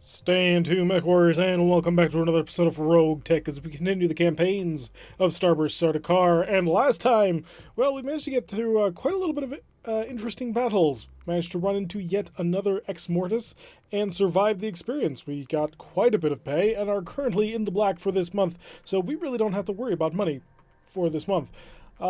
Stay in To MechWarriors and welcome back to another episode of RogueTech as we continue the campaigns of Starburst Sardaukar. And last time, well, we managed to get through quite a little bit of interesting battles. Managed to run into yet another Ex Mortis and survive the experience. We got quite a bit of pay and are currently in the black for this month, so we really don't have to worry about money for this month.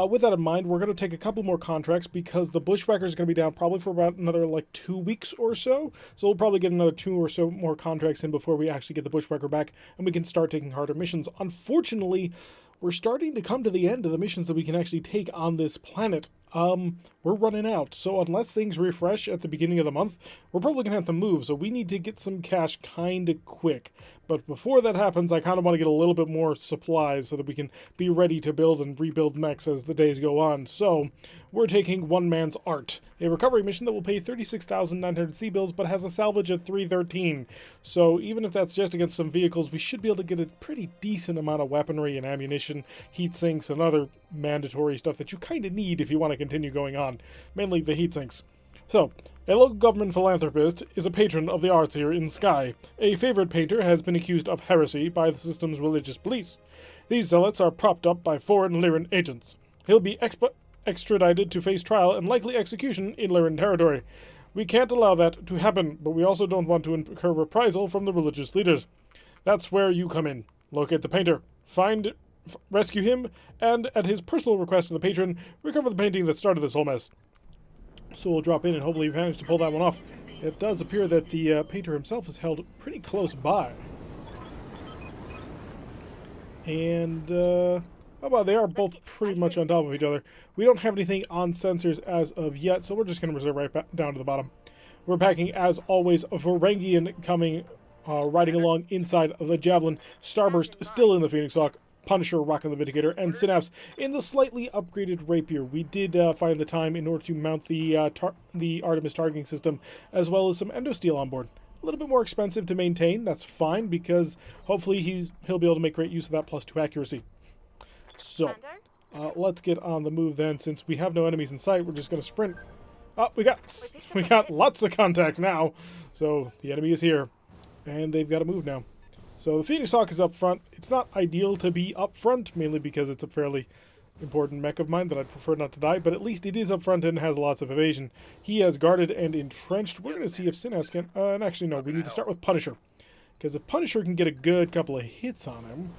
With that in mind, we're going to take a couple more contracts because the Bushwhacker is going to be down probably for about another 2 weeks or so. So we'll probably get another 2 or so more contracts in before we actually get the Bushwhacker back and we can start taking harder missions. Unfortunately, we're starting to come to the end of the missions that we can actually take on this planet. We're running out. So unless things refresh at the beginning of the month, we're probably going to have to move. So we need to get some cash kind of quick. But before that happens, I kind of want to get a little bit more supplies so that we can be ready to build and rebuild mechs as the days go on. So we're taking One Man's Art, a recovery mission that will pay 36,900 C-bills but has a salvage of 313. So even if that's just against some vehicles, we should be able to get a pretty decent amount of weaponry and ammunition, heat sinks, and other mandatory stuff that you kind of need if you want to continue going on, mainly the heat sinks. So, a local government philanthropist is a patron of the arts here in Sky. A favorite painter has been accused of heresy by the system's religious police. These zealots are propped up by foreign Lyran agents. He'll be extradited to face trial and likely execution in Lyran territory. We can't allow that to happen, but we also don't want to incur reprisal from the religious leaders. That's where you come in. Locate the painter, rescue him, and at his personal request of the patron, recover the painting that started this whole mess. So we'll drop in and hopefully manage to pull that one off. It does appear that the painter himself is held pretty close by. And, how about they are both pretty much on top of each other. We don't have anything on sensors as of yet, so we're just going to reserve right back down to the bottom. We're packing, as always, a Varangian coming, riding along inside of the Javelin. Starburst still in the Phoenix Hawk. Punisher rocking the Vindicator, and Synapse in the slightly upgraded Rapier. We did find the time in order to mount the Artemis targeting system, as well as some Endosteel on board. A little bit more expensive to maintain, that's fine, because hopefully he'll be able to make great use of that +2 accuracy. So, let's get on the move then. Since we have no enemies in sight, we're just going to sprint. Oh, we got lots of contacts now. So, the enemy is here, and they've got to move now. So the Phoenix Hawk is up front. It's not ideal to be up front, mainly because it's a fairly important mech of mine that I'd prefer not to die, but at least it is up front and has lots of evasion. He has guarded and entrenched. We're going to see if Synapse can... and actually, no, we need to start with Punisher. Because if Punisher can get a good couple of hits on him,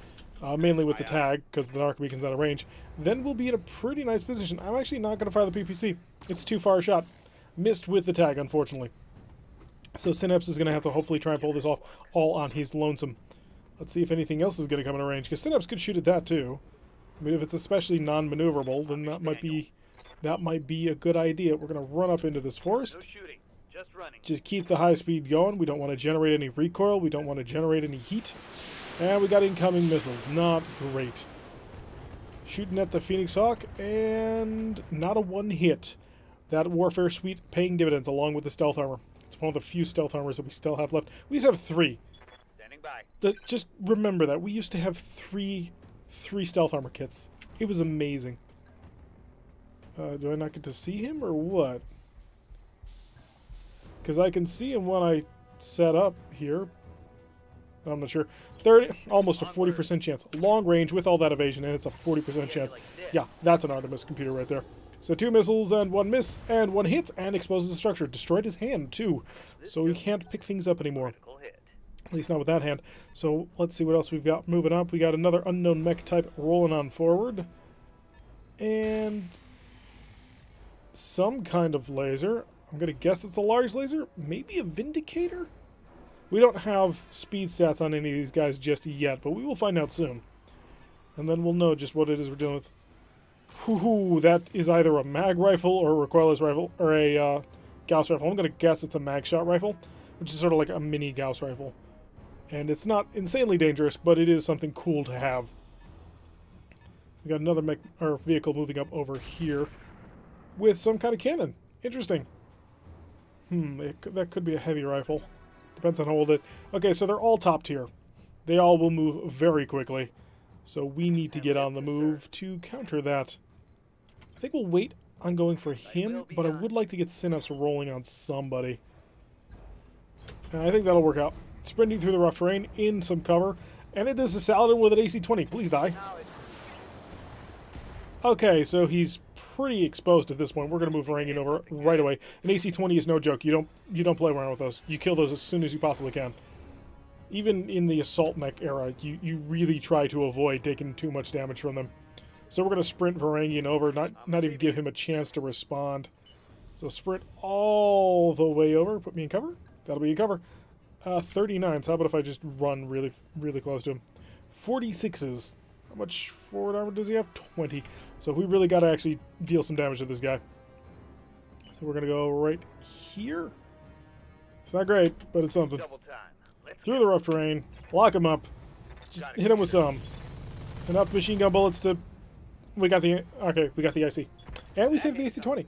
mainly with the tag, because the Narc Beacon's out of range, then we'll be in a pretty nice position. I'm actually not going to fire the PPC. It's too far a shot. Missed with the tag, unfortunately. So Synapse is going to have to hopefully try and pull this off all on his lonesome. Let's see if anything else is going to come in range, because Synapse could shoot at that too. I mean, if it's especially non-maneuverable, then that might be a good idea. We're going to run up into this forest. No shooting, just running. Just keep the high speed going. We don't want to generate any recoil. We don't want to generate any heat. And we got incoming missiles. Not great. Shooting at the Phoenix Hawk, and not a one hit. That Warfare Suite paying dividends along with the stealth armor. It's one of the few stealth armors that we still have left. We used to have 3. By. Just remember that. We used to have three stealth armor kits. It was amazing. Do I not get to see him or what? Because I can see him when I set up here. I'm not sure. 30, almost a 40% chance. Long range with all that evasion, and it's a 40% chance. Yeah, that's an Artemis computer right there. So 2 missiles and 1 miss and 1 hit and exposes the structure. Destroyed his hand too. So he can't pick things up anymore. At least not with that hand. So let's see what else we've got moving up. We got another unknown mech type rolling on forward. And some kind of laser. I'm going to guess it's a large laser. Maybe a Vindicator? We don't have speed stats on any of these guys just yet, but we will find out soon. And then we'll know just what it is we're dealing with. Whoo-hoo, that is either a mag rifle or a recoilless rifle, or a Gauss rifle. I'm going to guess it's a mag shot rifle, which is sort of like a mini Gauss rifle. And it's not insanely dangerous, but it is something cool to have. We got another vehicle moving up over here with some kind of cannon. Interesting. That could be a heavy rifle. Depends on how old it. Okay, so they're all top tier. They all will move very quickly. So we need to get on the move to counter that. I think we'll wait on going for him, but I would like to get Synapse rolling on somebody. And I think that'll work out. sprinting through the rough terrain in some cover. And it is a Saladin with an AC-20. Please die. Okay, so he's pretty exposed at this point. We're going to move Varangian over right away. An AC-20 is no joke. You don't play around with those. You kill those as soon as you possibly can. Even in the assault mech era, you really try to avoid taking too much damage from them. So we're going to sprint Varangian over, not even give him a chance to respond. So sprint all the way over. Put me in cover. That'll be in cover. 39. So how about if I just run really, really close to him? 46s. How much forward armor does he have? 20. So we really got to actually deal some damage to this guy. So we're going to go right here. It's not great, but it's something. Through the rough terrain. Lock him up. Just hit him with some. Enough machine gun bullets to... We got the IC. And we saved the AC-20.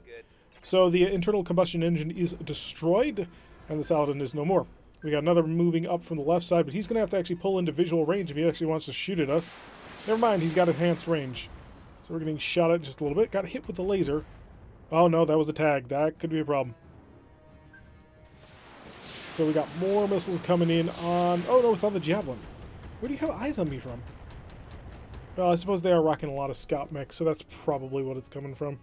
So the internal combustion engine is destroyed, and the Saladin is no more. We got another moving up from the left side, but he's going to have to actually pull into visual range if he actually wants to shoot at us. Never mind, he's got enhanced range. So we're getting shot at just a little bit. Got hit with the laser. Oh no, that was a tag. That could be a problem. So we got more missiles coming in on... Oh no, it's on the Javelin. Where do you have eyes on me from? Well, I suppose they are rocking a lot of scout mechs, so that's probably what it's coming from.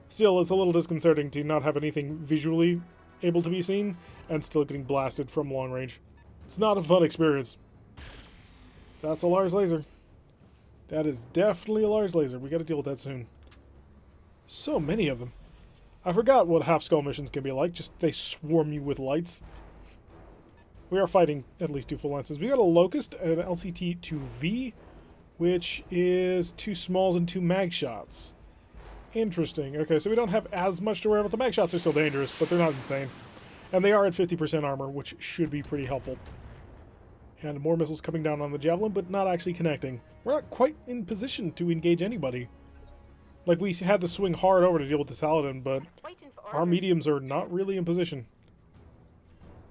Still, it's a little disconcerting to not have anything visually able to be seen and still getting blasted from long range. It's not a fun experience. That's a large laser. That is definitely a large laser. We got to deal with that soon. So many of them. I forgot what half-skull missions can be like. Just they swarm you with lights. We are fighting at least 2 full lances. We got a Locust and an LCT-2V, which is 2 smalls and 2 mag shots. Interesting. Okay, so we don't have as much to worry about. The mag shots are still dangerous, but they're not insane. And they are at 50% armor, which should be pretty helpful. And more missiles coming down on the Javelin, but not actually connecting. We're not quite in position to engage anybody. Like, we had to swing hard over to deal with the Saladin, but our mediums are not really in position.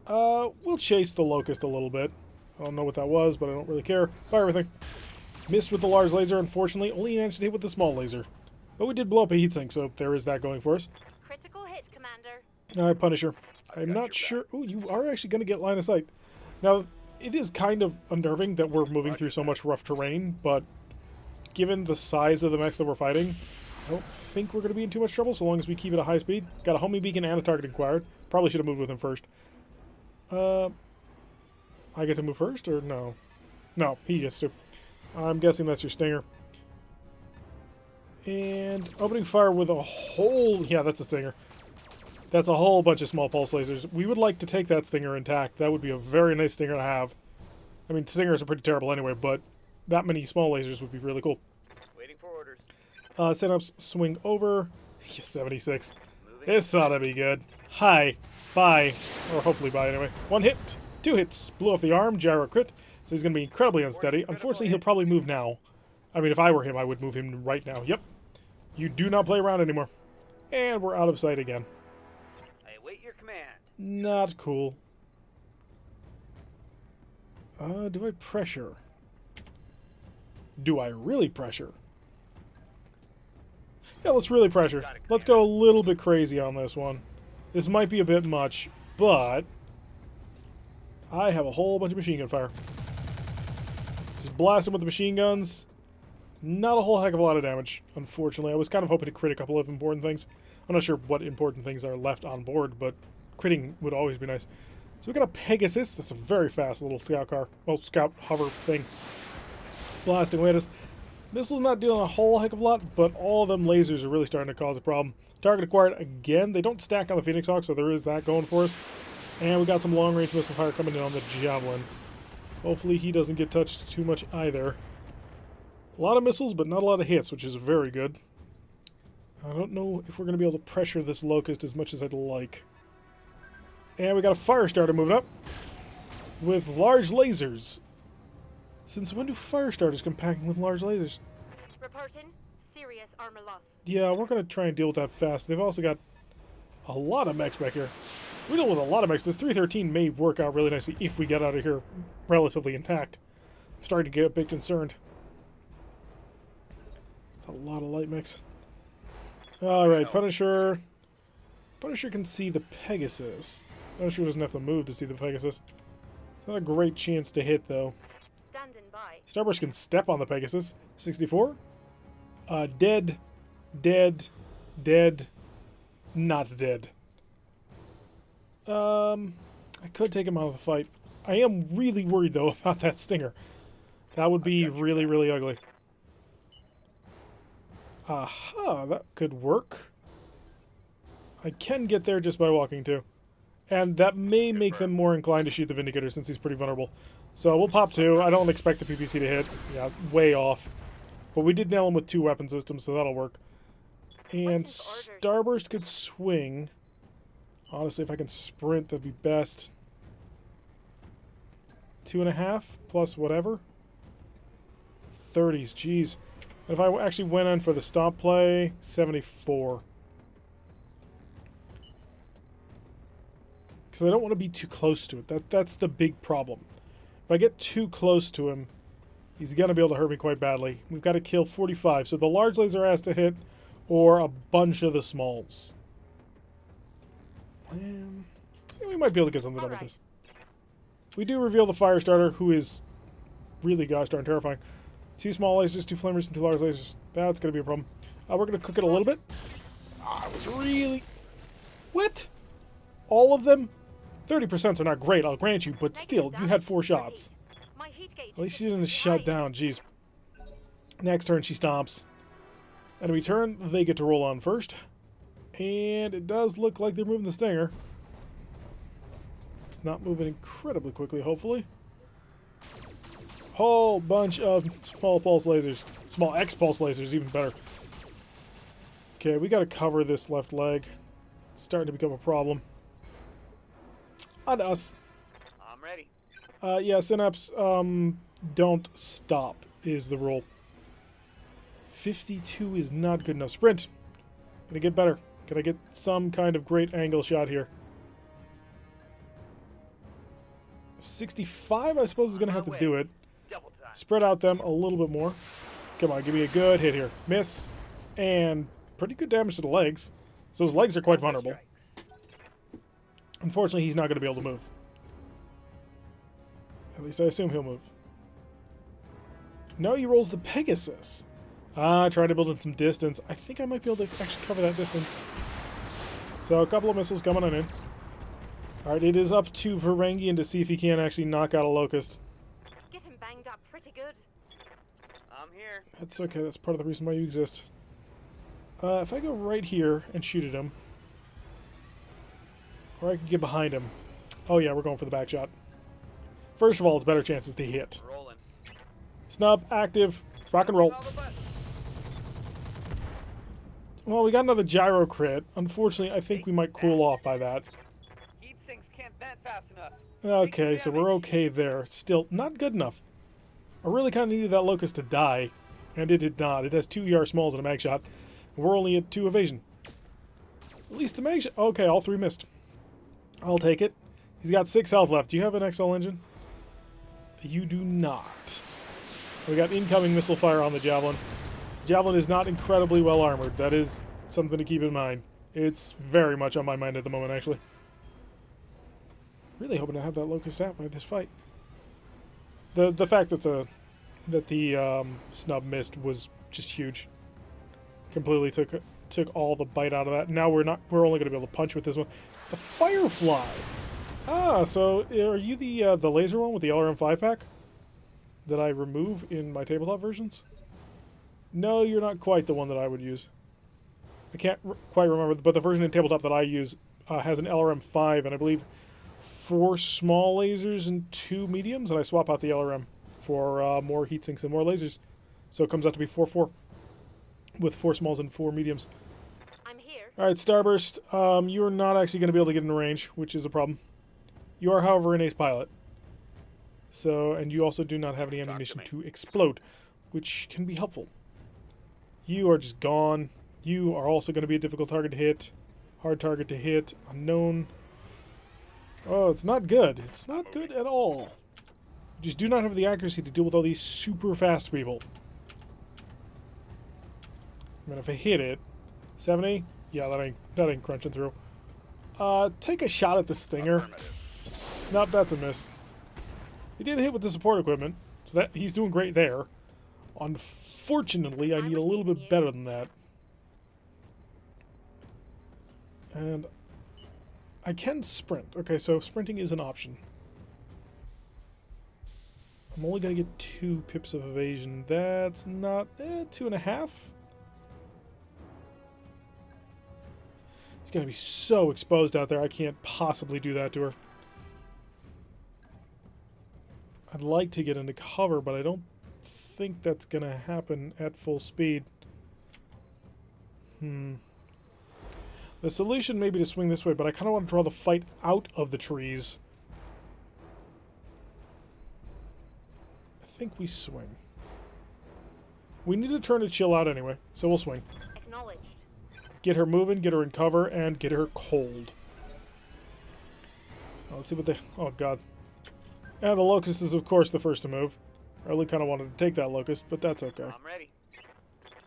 We'll chase the Locust a little bit. I don't know what that was, but I don't really care. Fire everything. Missed with the large laser, unfortunately. Only managed to hit with the small laser. But we did blow up a heatsink, so there is that going for us. Critical hit, Commander. Alright, Punisher. I'm not sure... Oh, you are actually going to get line of sight. Now, it is kind of unnerving that we're moving through so much rough terrain, but given the size of the mechs that we're fighting, I don't think we're going to be in too much trouble so long as we keep it at high speed. Got a homing beacon and a target acquired. Probably should have moved with him first. I get to move first, or no? No, he gets to. I'm guessing that's your Stinger. And opening fire with a whole... Yeah, that's a Stinger. That's a whole bunch of small pulse lasers. We would like to take that Stinger intact. That would be a very nice Stinger to have. I mean, Stingers are pretty terrible anyway, but that many small lasers would be really cool. Waiting for orders. Setups, swing over. 76. This ought to be good. Hi. Bye. Or hopefully bye anyway. 1 hit. 2 hits. Blew off the arm. Gyro crit. So he's going to be incredibly unsteady. Unfortunately, he'll probably move now. I mean, if I were him, I would move him right now. Yep. You do not play around anymore. And we're out of sight again. I await your command. Not cool. Do I pressure? Do I really pressure? Yeah, let's really pressure. Let's go a little bit crazy on this one. This might be a bit much, but I have a whole bunch of machine gun fire. Just blast him with the machine guns. Not a whole heck of a lot of damage, unfortunately. I was kind of hoping to crit a couple of important things. I'm not sure what important things are left on board, but critting would always be nice. So we got a Pegasus. That's a very fast little scout car. Well, scout hover thing. Blasting away at us. Missile's not dealing a whole heck of a lot, but all of them lasers are really starting to cause a problem. Target acquired again. They don't stack on the Phoenix Hawk, so there is that going for us. And we got some long-range missile fire coming in on the Javelin. Hopefully he doesn't get touched too much either. A lot of missiles, but not a lot of hits, which is very good. I don't know if we're going to be able to pressure this Locust as much as I'd like. And we got a fire starter moving up with large lasers. Since when do fire starters come packing with large lasers? Reporting serious armor loss. Yeah, we're going to try and deal with that fast. They've also got a lot of mechs back here. We deal with a lot of mechs. The 313 may work out really nicely if we get out of here relatively intact. I'm starting to get a bit concerned. It's a lot of light mechs. Alright, Punisher. Punisher can see the Pegasus. Punisher doesn't have to move to see the Pegasus. It's not a great chance to hit, though. Standing by. Starburst can step on the Pegasus. 64. Dead. Dead. Dead. Not dead. I could take him out of the fight. I am really worried, though, about that stinger. That would be really, really ugly. Aha, that could work. I can get there just by walking, too. And that may make them more inclined to shoot the Vindicator, since he's pretty vulnerable. So we'll pop 2. I don't expect the PPC to hit. Yeah, way off. But we did nail him with 2 weapon systems, so that'll work. And Starburst could swing. Honestly, if I can sprint, that'd be best. 2.5 plus whatever. 30s, jeez. And if I actually went in for the stop play, 74. Because I don't want to be too close to it. That's the big problem. If I get too close to him, he's going to be able to hurt me quite badly. We've got to kill 45. So the large laser has to hit, or a bunch of the smalls. Yeah, we might be able to get something done with this. We do reveal the fire starter, who is really gosh darn terrifying. 2 small lasers, 2 flamers, and 2 large lasers. That's going to be a problem. We're going to cook it a little bit. I was really... What? All of them? 30% are not great, I'll grant you, but still, you had 4 shots. At least you didn't shut down, jeez. Next turn, she stomps. Enemy turn, they get to roll on first. And it does look like they're moving the stinger. It's not moving incredibly quickly, hopefully. Whole bunch of small pulse lasers. Small X-pulse lasers, even better. Okay, we gotta cover this left leg. It's starting to become a problem. On us. I'm ready. Yeah, Synapse, don't stop is the rule. 52 is not good enough. Sprint. Gonna get better. Can I get some kind of great angle shot here? 65, I suppose, is gonna have to do it. Double time. Spread out them a little bit more. Come on, give me a good hit here. Miss. And pretty good damage to the legs. So his legs are quite vulnerable. Unfortunately, he's not going to be able to move. At least I assume he'll move. No, he rolls the Pegasus. Trying to build in some distance. I think I might be able to actually cover that distance. So a couple of missiles coming on in. Alright, it is up to Varangian to see if he can actually knock out a Locust. Get him banged up pretty good. I'm here. That's okay, that's part of the reason why you exist. If I go right here and shoot at him... Or I can get behind him. Oh yeah, we're going for the back shot. First of all, it's better chances to hit. Rolling. Snub, active, rock and roll. Well, we got another gyro crit. Unfortunately, I think we might cool off by that. Heat sinks can't vent fast enough. Okay, so we're okay there. Still, not good enough. I really kind of needed that Locust to die, and it did not. It has 2 ER smalls and a mag shot. We're only at 2 evasion. At least the mag shot... Okay, all 3 missed. I'll take it. He's got 6 health left. Do you have an XL engine? You do not. We got incoming missile fire on the Javelin. Javelin is not incredibly well armored. That is something to keep in mind. It's very much on my mind at the moment, actually. Really hoping to have that Locust out by this fight. The fact that the snub missed was just huge. Completely took all the bite out of that. Now we're only going to be able to punch with this one. A Firefly. Ah, so are you the laser one with the LRM 5-pack that I remove in my tabletop versions? No, you're not quite the one that I would use. I can't quite remember, but the version in tabletop that I use has an LRM 5 and I believe 4 small lasers and 2 mediums, and I swap out the LRM for more heat sinks and more lasers. So it comes out to be 4-4 with 4 smalls and 4 mediums. I'm here. Alright, Starburst, you're not actually going to be able to get in range, which is a problem. You are, however, an ace pilot. So, and you also do not have any ammunition to explode, which can be helpful. You are just gone. You are also going to be a difficult target to hit. Hard target to hit. Unknown. Oh, it's not good. It's not good at all. You just do not have the accuracy to deal with all these super fast people. I mean, if I hit it... 70? Yeah, that ain't crunching through. Take a shot at the stinger. Nope, that's a miss. He did hit with the support equipment, so that he's doing great there. Unfortunately, I need a little bit better than that. And I can sprint. Okay, so sprinting is an option. I'm only going to get 2 pips of evasion. That's not... 2.5? He's going to be so exposed out there, I can't possibly do that to her. I'd like to get into cover, but I don't think that's going to happen at full speed. The solution may be to swing this way, but I kind of want to draw the fight out of the trees. I think we swing. We need to turn to chill out anyway, so we'll swing. Acknowledged. Get her moving, get her in cover, and get her cold. Let's see what they... Oh, God. And the locust is, of course, the first to move. I really kind of wanted to take that locust, but that's okay. I'm ready.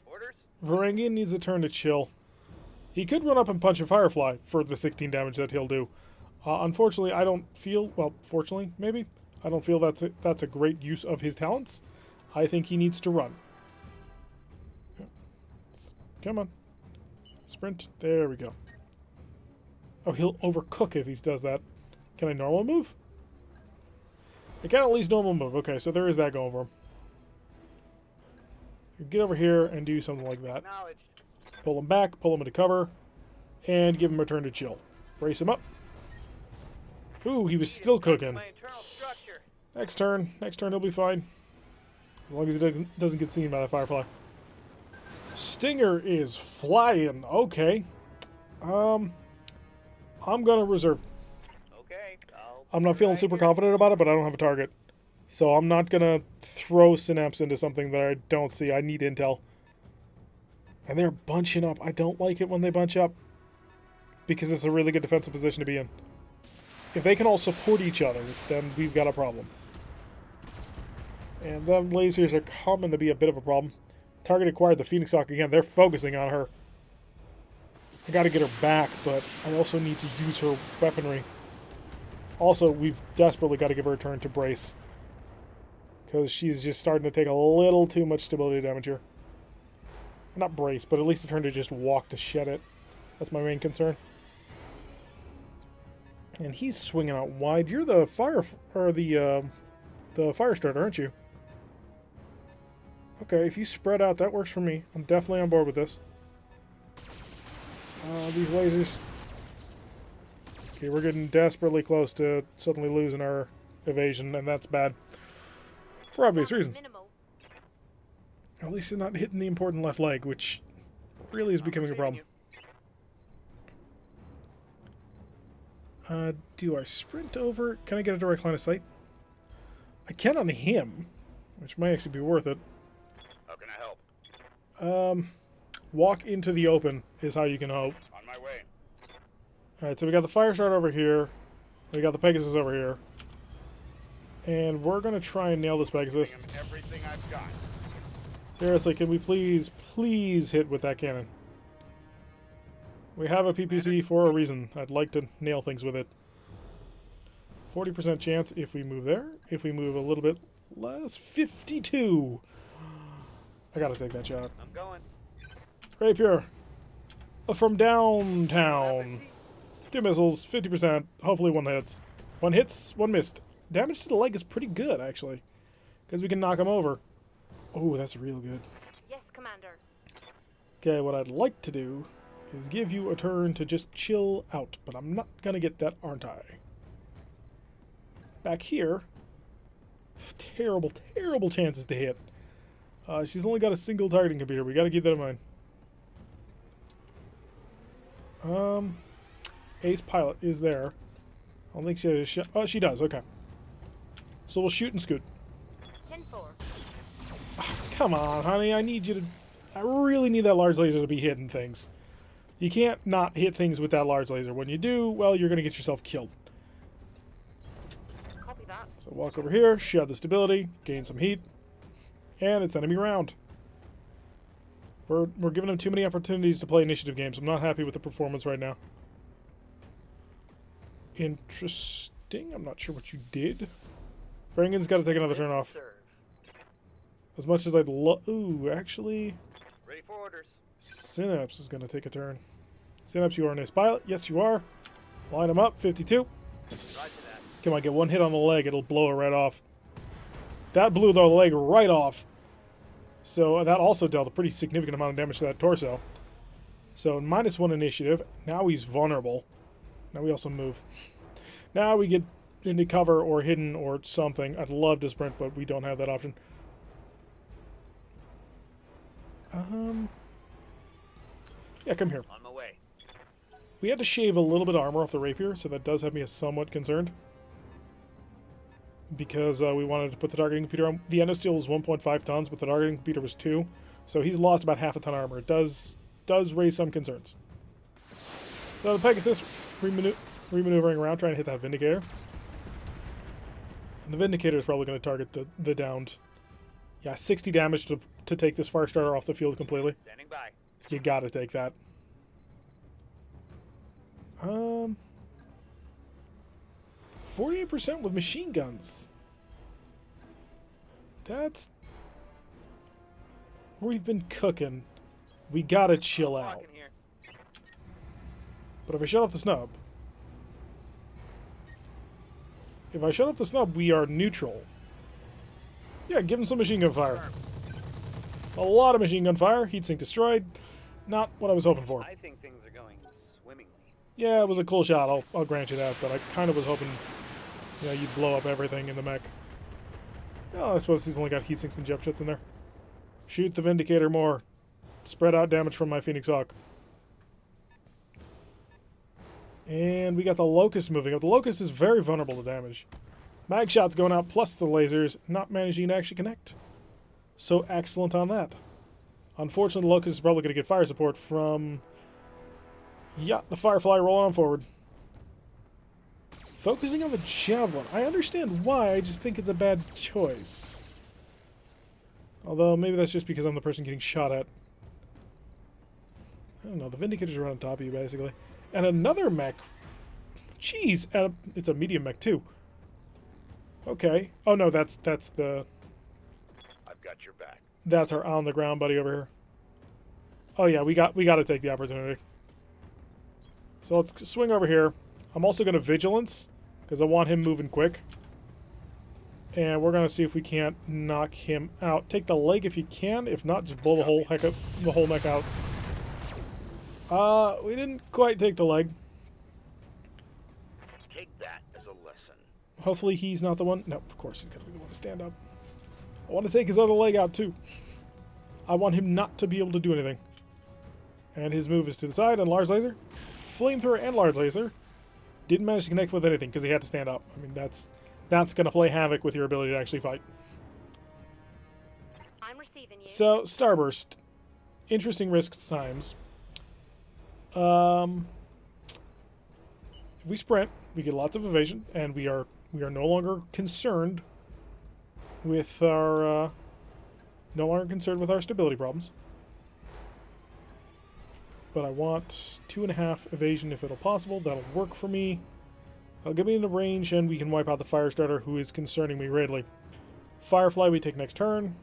Orders? Varangian needs a turn to chill. He could run up and punch a Firefly for the 16 damage that he'll do. Unfortunately, I don't feel... Well, fortunately, maybe. I don't feel that's a great use of his talents. I think he needs to run. Come on. Sprint. There we go. Oh, he'll overcook if he does that. Can I normal move? I can at least normal move. Okay, so there is that going for him. Get over here and do something like that. Acknowledged. Pull him back, pull him into cover, and give him a turn to chill. Brace him up. Ooh, he was still cooking. My internal structure. Next turn he'll be fine. As long as he doesn't get seen by the Firefly. Stinger is flying. Okay. I'm gonna reserve. Okay. I'm not feeling super confident about it, but I don't have a target. So I'm not gonna throw Synapse into something that I don't see. I need intel. And they're bunching up. I don't like it when they bunch up. Because it's a really good defensive position to be in. If they can all support each other, then we've got a problem. And them lasers are coming to be a bit of a problem. Target acquired the Phoenix Hawk again. They're focusing on her. I gotta get her back, but I also need to use her weaponry. Also, we've desperately got to give her a turn to brace. Because she's just starting to take a little too much stability damage here. Not brace, but at least a turn to just walk to shed it. That's my main concern. And he's swinging out wide. You're the fire starter, aren't you? Okay, if you spread out, that works for me. I'm definitely on board with this. These lasers. Okay, we're getting desperately close to suddenly losing our evasion, and that's bad. For obvious reasons. Minimal. At least they're not hitting the important left leg, which really is becoming a problem. Do I sprint over? Can I get a direct line of sight? I can on him, which might actually be worth it. How can I help? Walk into the open is how you can hope. On my way. Alright, so we got the Firestarter over here. We got the Pegasus over here. And we're going to try and nail this Pegasus. Giving him everything I've got. Seriously, can we please hit with that cannon? We have a PPC for a reason. I'd like to nail things with it. 40% chance if we move there. If we move a little bit less, 52! I gotta take that shot. I'm going. Rapier. From downtown. 2 missiles, 50%. Hopefully 1 hits. 1 hits, 1 missed. Damage to the leg is pretty good, actually. Because we can knock him over. Oh, that's real good. Yes, Commander. Okay, what I'd like to do is give you a turn to just chill out. But I'm not going to get that, aren't I? Back here. Terrible, terrible chances to hit. She's only got a single targeting computer. We got to keep that in mind. Ace Pilot is there. I don't think she has a shot. Oh, she does. Okay. So we'll shoot and scoot. 10-4. Oh, come on, honey. I need you to... I really need that large laser to be hitting things. You can't not hit things with that large laser. When you do, well, you're going to get yourself killed. Copy that. So walk over here, shed the stability, gain some heat, and it's enemy round. We're giving them too many opportunities to play initiative games. I'm not happy with the performance right now. Interesting. I'm not sure what you did. Franken's got to take another turn off. Serve. As much as I'd love... Ooh, actually... Ready for orders. Synapse is going to take a turn. Synapse, you are an ace pilot. Yes, you are. Line him up. 52. Roger that. Come on, get one hit on the leg. It'll blow it right off. That blew the leg right off. So that also dealt a pretty significant amount of damage to that torso. So -1 initiative. Now he's vulnerable. Now we also move. Now we get into cover or hidden or something. I'd love to sprint, but we don't have that option. Yeah, come here. On my way. We had to shave a little bit of armor off the rapier, so that does have me somewhat concerned. Because we wanted to put the targeting computer on. The endosteel was 1.5 tons, but the targeting computer was 2. So he's lost about half a ton of armor. It does raise some concerns. So the Pegasus remaneuvering around, trying to hit that Vindicator. And the Vindicator is probably going to target the downed. Yeah, 60 damage to take this Firestarter off the field completely. Standing by. You gotta take that. 48% with machine guns. That's... We've been cooking. We gotta chill out. Talking here. But if I shut off the snub... If I shut off the snub, we are neutral. Yeah, give him some machine gun fire. A lot of machine gun fire. Heatsink destroyed. Not what I was hoping for. I think things are going swimmingly. Yeah, it was a cool shot. I'll grant you that. But I kind of was hoping, you know, you'd blow up everything in the mech. Oh, I suppose he's only got heatsinks and jump jets in there. Shoot the Vindicator more. Spread out damage from my Phoenix Hawk. And we got the Locust moving up. The Locust is very vulnerable to damage. Mag shots going out, plus the lasers not managing to actually connect. So excellent on that. Unfortunately, the Locust is probably going to get fire support from... Yeah, the Firefly rolling on forward. Focusing on the Javelin. I understand why, I just think it's a bad choice. Although, maybe that's just because I'm the person getting shot at. I don't know, the Vindicator's right on top of you, basically. And another mech. Jeez, it's a medium mech, too. Okay. Oh, no, that's the... I've got your back. That's our on-the-ground buddy over here. Oh, yeah, we got to take the opportunity. So let's swing over here. I'm also going to Vigilance, because I want him moving quick. And we're going to see if we can't knock him out. Take the leg if you can. If not, just blow the whole mech out. We didn't quite take the leg. Take that as a lesson. Hopefully he's not the one. No, of course he's going to be the one to stand up. I want to take his other leg out, too. I want him not to be able to do anything. And his move is to the side, and large laser. Flamethrower and large laser. Didn't manage to connect with anything because he had to stand up. I mean, that's going to play havoc with your ability to actually fight. I'm receiving you. So, Starburst. Interesting risk times. If we sprint, we get lots of evasion, and we are no longer concerned with our stability problems. But I want 2.5 evasion if it'll possible. That'll work for me. That'll get me into range, and we can wipe out the Firestarter, who is concerning me greatly. Firefly, we take next turn.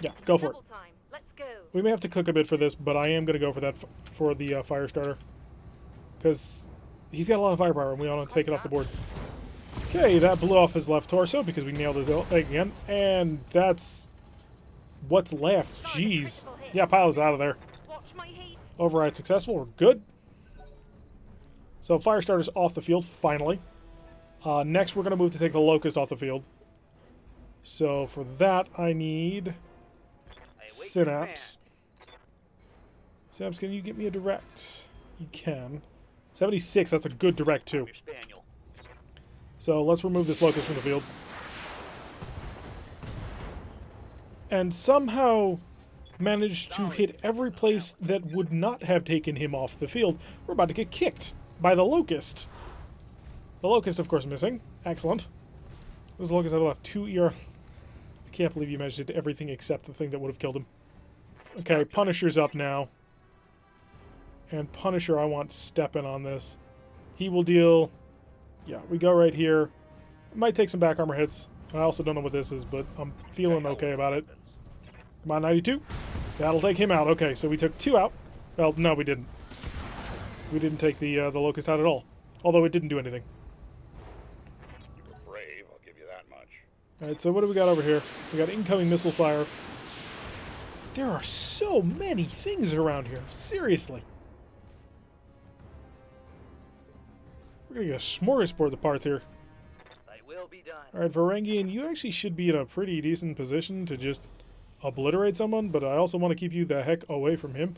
Yeah, go for it. Double time. Let's go. We may have to cook a bit for this, but I am going to go for that for the Firestarter. Because he's got a lot of firepower, and we want to take it off the board. Okay, that blew off his left torso because we nailed his leg again. And that's what's left. Jeez. Yeah, pilot's out of there. Watch my heat. Override successful. We're good. So Firestarter's off the field, finally. Next, we're going to move to take the Locust off the field. So for that, I need Synapse. Synapse, can you get me a direct? You can. 76, that's a good direct, too. So let's remove this Locust from the field. And somehow managed to hit every place that would not have taken him off the field. We're about to get kicked by the Locust. The Locust, of course, missing. Excellent. Those Locust have left 2 ER. I can't believe you managed to hit everything except the thing that would have killed him. Okay, Punisher's up now. And Punisher, I want stepping on this. He will deal... Yeah, we go right here. Might take some back armor hits. I also don't know what this is, but I'm feeling okay about it. Come on, 92. That'll take him out. Okay, so we took 2 out. Well, no, we didn't. We didn't take the Locust out at all. Although it didn't do anything. You were brave, I'll give you that much. Alright, so what do we got over here? We got incoming missile fire. There are so many things around here. Seriously. We're gonna get a smorgasbord of parts here. I will be done. Alright, Varangian, you actually should be in a pretty decent position to just obliterate someone, but I also want to keep you the heck away from him.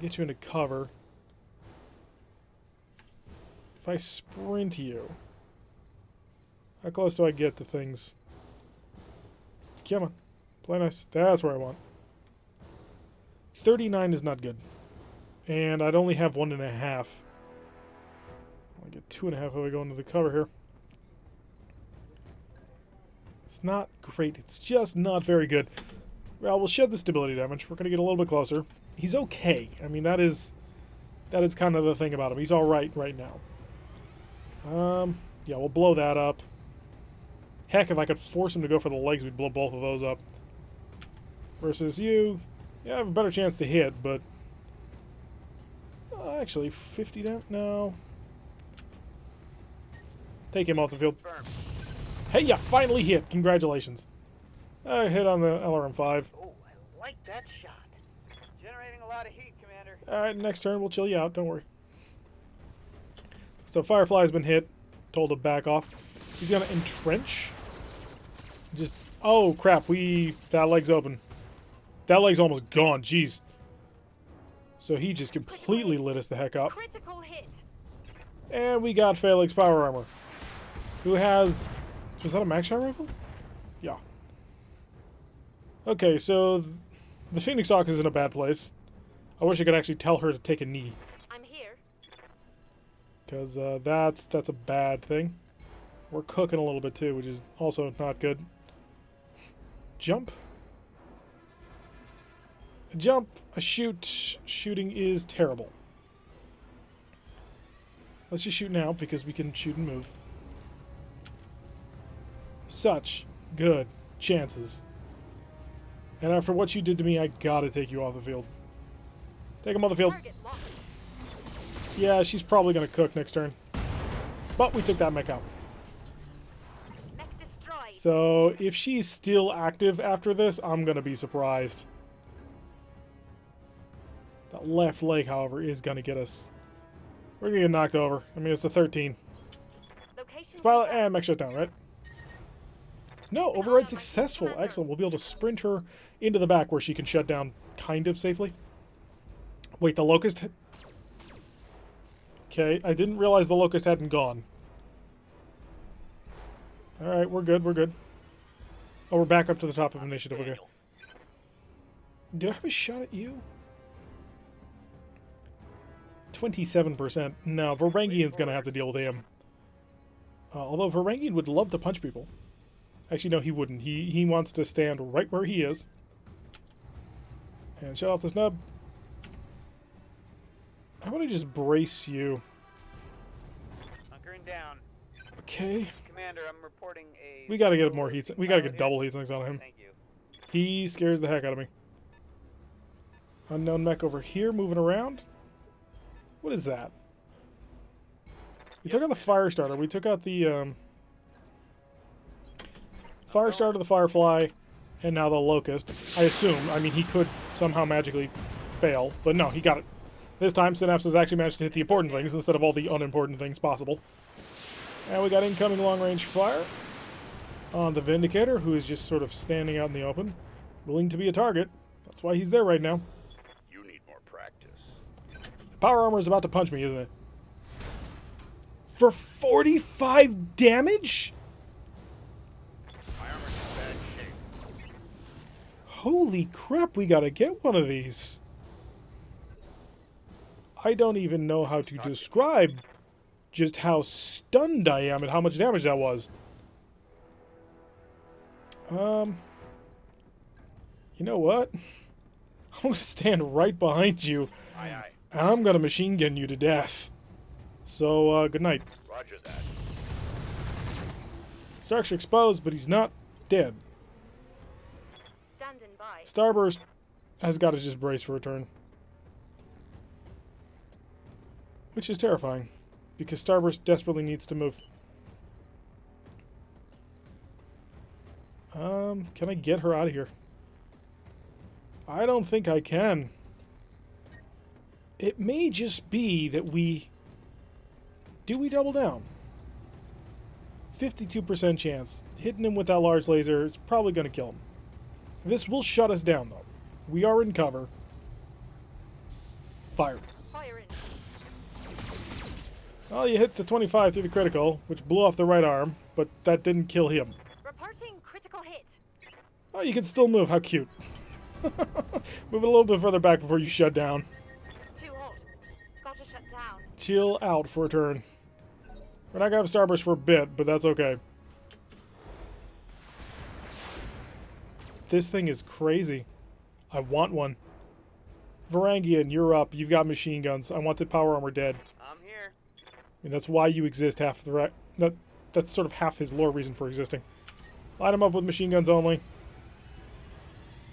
Get you into cover. If I sprint you, how close do I get to things? Come on. Play nice. That's where I want. 39 is not good. And I'd only have 1.5. I'll get 2.5 if I go into the cover here. It's not great. It's just not very good. Well, we'll shed the stability damage. We're going to get a little bit closer. He's okay. I mean, that is kind of the thing about him. He's all right now. Yeah, we'll blow that up. Heck, if I could force him to go for the legs, we'd blow both of those up. Versus you, yeah, I have a better chance to hit, but... actually, 50 down? No. Take him off the field. Firm. Hey, you finally hit! Congratulations. I hit on the LRM-5. Oh, I like that shot. Generating a lot of heat, Commander. Alright, next turn we'll chill you out, don't worry. So Firefly's been hit. Told to back off. He's gonna entrench. Just, oh crap, that leg's open. That leg's almost gone, jeez. So he just completely lit us the heck up. Critical hit. And we got Felix Power Armor. Who has, was that a max shot rifle? Yeah. Okay, so the Phoenix Hawk is in a bad place. I wish I could actually tell her to take a knee. I'm here. Because that's a bad thing. We're cooking a little bit too, which is also not good. Jump. A jump. A shoot. Shooting is terrible. Let's just shoot now because we can shoot and move. Such good chances. And after what you did to me, I gotta take you off the field. Take him off the field. Target locked. Yeah, she's probably gonna cook next turn. But we took that mech out. Mech destroyed. So if she's still active after this, I'm gonna be surprised. That left leg, however, is gonna get us. We're gonna get knocked over. I mean, it's a 13. Location. It's pilot and mech shutdown, right? No, override successful. Excellent. We'll be able to sprint her into the back where she can shut down kind of safely. Wait, the Locust... Okay, I didn't realize the Locust hadn't gone. Alright, we're good, we're good. Oh, we're back up to the top of initiative, okay. Did I have a shot at you? 27%. No, Varangian's gonna have to deal with him. Although Varangian would love to punch people. Actually, no, he wouldn't. He wants to stand right where he is. And shut off the snub. How about I just brace you? Hunkering down. Okay. Commander, I'm reporting a... We gotta get more heat. We gotta get double heat sinks on him. Thank you. He scares the heck out of me. Unknown mech over here, moving around. What is that? We took out the fire starter. We took out the fire starter, the Firefly, and now the Locust. I assume. I mean, he could somehow magically fail, but no, he got it. This time, Synapse has actually managed to hit the important things instead of all the unimportant things possible. And we got incoming long-range fire on the Vindicator, who is just sort of standing out in the open, willing to be a target. That's why he's there right now. You need more practice. Power armor is about to punch me, isn't it? For 45 damage? My armor's in bad shape. Holy crap, we gotta get one of these. I don't even know how to describe just how stunned I am and how much damage that was. You know what? I'm gonna stand right behind you. Aye, aye. And I'm gonna machine gun you to death. So, good night. Roger that. Structure exposed, but he's not dead. Standing by. Starburst has got to just brace for a turn. Which is terrifying, because Starburst desperately needs to move. Can I get her out of here? I don't think I can. It may just be that we... Do we double down? 52% chance. Hitting him with that large laser is probably going to kill him. This will shut us down, though. We are in cover. Fire. Fire in. Well, you hit the 25 through the critical, which blew off the right arm, but that didn't kill him. Reporting critical hit. Oh, you can still move. How cute. Move it a little bit further back before you shut down. Too hot. Got to shut down. Chill out for a turn. We're not going to have Starburst for a bit, but that's okay. This thing is crazy. I want one. Varangian, you're up. You've got machine guns. I want the power armor dead. I'm here. I mean, that's why you exist half the that's sort of half his lore reason for existing. Light him up with machine guns only.